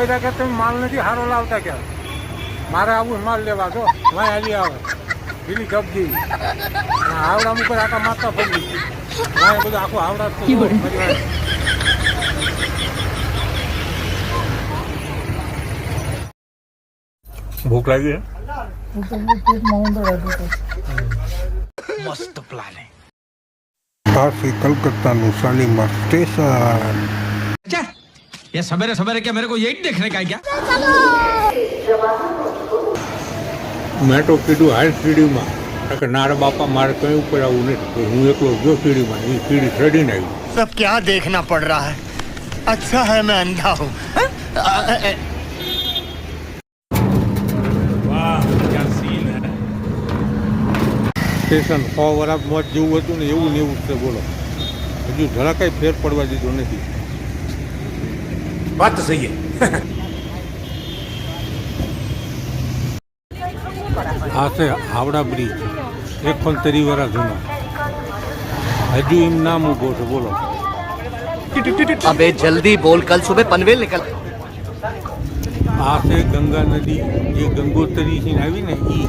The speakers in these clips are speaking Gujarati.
બૈરા કે તમે માલ નથી સારો લાવતા કે મારે આવું માલ લેવા તો વાય હાલી આવે પેલી જબજી આવડા ઉપર આટા મારતા પડી વાય બધું આખું આવડા ભૂખ લાગી મસ્ત પ્લાનિંગ કાશી કલકત્તાનું શાલીમાર સ્ટેશન ये सवेरे सवेरे क्या मेरे को यही देखने का है क्या મેં તો કીધું હાલ સીડીમાં કે નારા બાપા મારે કઈ ઉપર આવું નથી હું એકલો જો સીડીમાં એ સીડી ચડીને આવી सब क्या देखना पड़ रहा है अच्छा है मैं अंधा हूँ वाह क्या सीन है સ્ટેશન 100 વર્ષ મોત જેવું હતું ને એવું છે બોલો હજુ જરા કઈ ફેર પડવા દીધો નથી बात तो सही है આ છે હાવડા બ્રિજ 71 વર્ષ જૂનો હજુ એમ નામ ઊભો છે બોલો अबे जल्दी बोल कल सुबह पनवेल निकल આ છે ગંગા નદી જે ગંગોત્રી થી આવી ને ઈ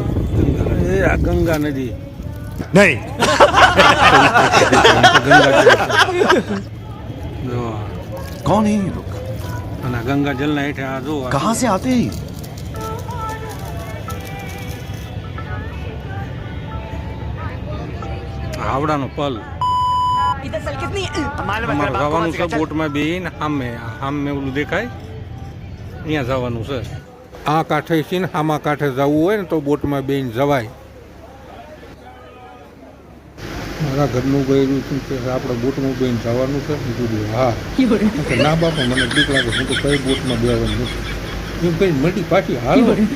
ગંગા ગંગા નદી नहीं कौन है ये लोग અને ગંગા જલના હેઠે આ જો कहाँ से आते हैं હાવડાનો પલ અમારે જવાનું છે બોટમાં બેહીને સામે ઓલું દેખાય અહીંયા જવાનું છે આ કાંઠે છે ને આમાં કાંઠે જવું હોય ને તો બોટમાં બેહીને જવાય મારા ઘરનું ગયેલું શું કે આપણે બોટમાં બેહીને જવાનું છે કીધું હા ના બાપા મને બીક લાગે હું તો કઈ બોટમાં બેવાનું નથી એમ કઈ મટી પાછી હાલો એટલે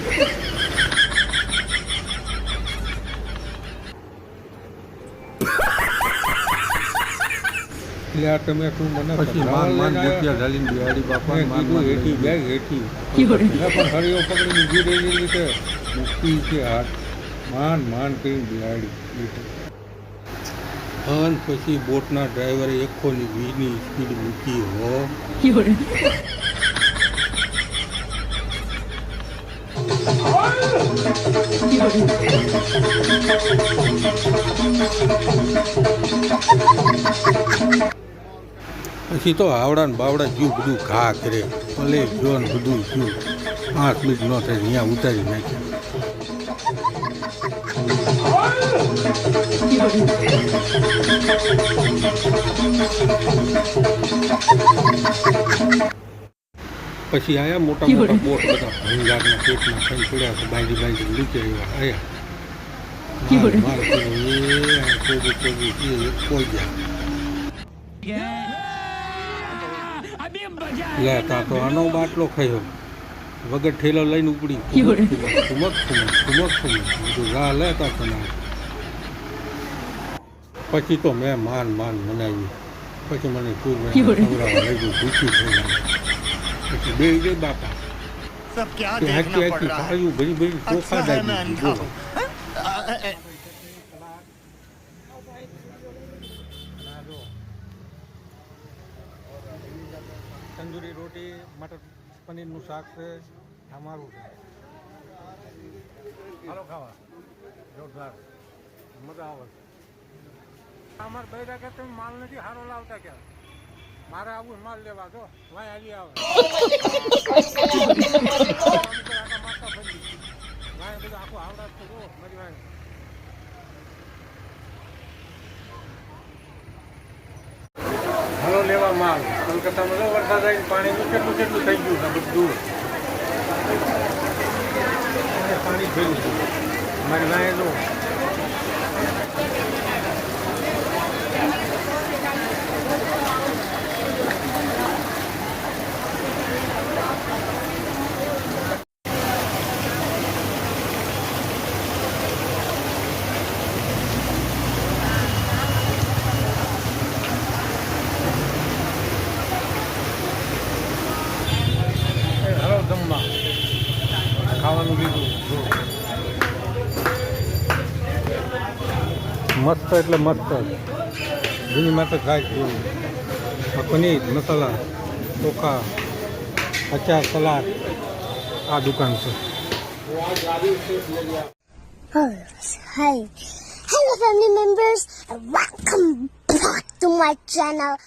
આ તમે શું મને પછી માન ભૂતિયા ઢાલીને બિહારી બાપા કીધું હેઠી બેગ હેઠી પણ હરિયો પકડીને ગીરે રીતે મુક્તિ છે હાથ માન કરીને બિહાડી અને પછી બોટના ડ્રાઈવરે એકોની વીની સ્પીડ મૂકી હો પછી તો આવડા ને બાવડા જ્યું બધું ઘા કરે ભલે જોન બધું જ્યું 5 મિનિટ ન થાય અહીંયા ઉતારી નાખ્યા પછી આયા મોટા મોટા બોટ બધા ભંગારના પેટમાં થઈ પડ્યા છે બાંધી નીચે આવ્યા લેતા તો આનો બાટલો ખાયો વગર ઠેલો લઈને ઉપડી બધું ઘા લેતા તમે પછી તો મેં માન મનાવી પછી મને ખવડાવવા લઈ ગયું ભૂખી થઈ પછી બે ગઈ બાપા सब क्या देखना पड़ रहा है ભરી ચોખા अच्छा है मैं अंधा हूँ તંદૂરી રોટી મટર પનીરનું શાક છે અમારું છે હાલો ખાવા જોરદાર મજા આવે અમારે બૈરા કે તમે માલ નથી સારો લાવતા ક્યાં મારે આવું માલ લેવા તો વાય હાલી આવે વાય બધું આખું આવડા તો જો મારી વાય હાલો લેવા માલ કલકત્તામાં જો વરસાદ આવીને પાણીનું કેટલું થઈ ગયું છે બધું પાણી ભર્યું છે મારી વાય જો ખાવાનું લીધું મસ્ત એટલે મસ્ત જૂની માત્ર ખાય છે પનીર મસાલા ચોખા અચાર સલાડ આ દુકાન છે. Hi. Hello family members and welcome back to my channel.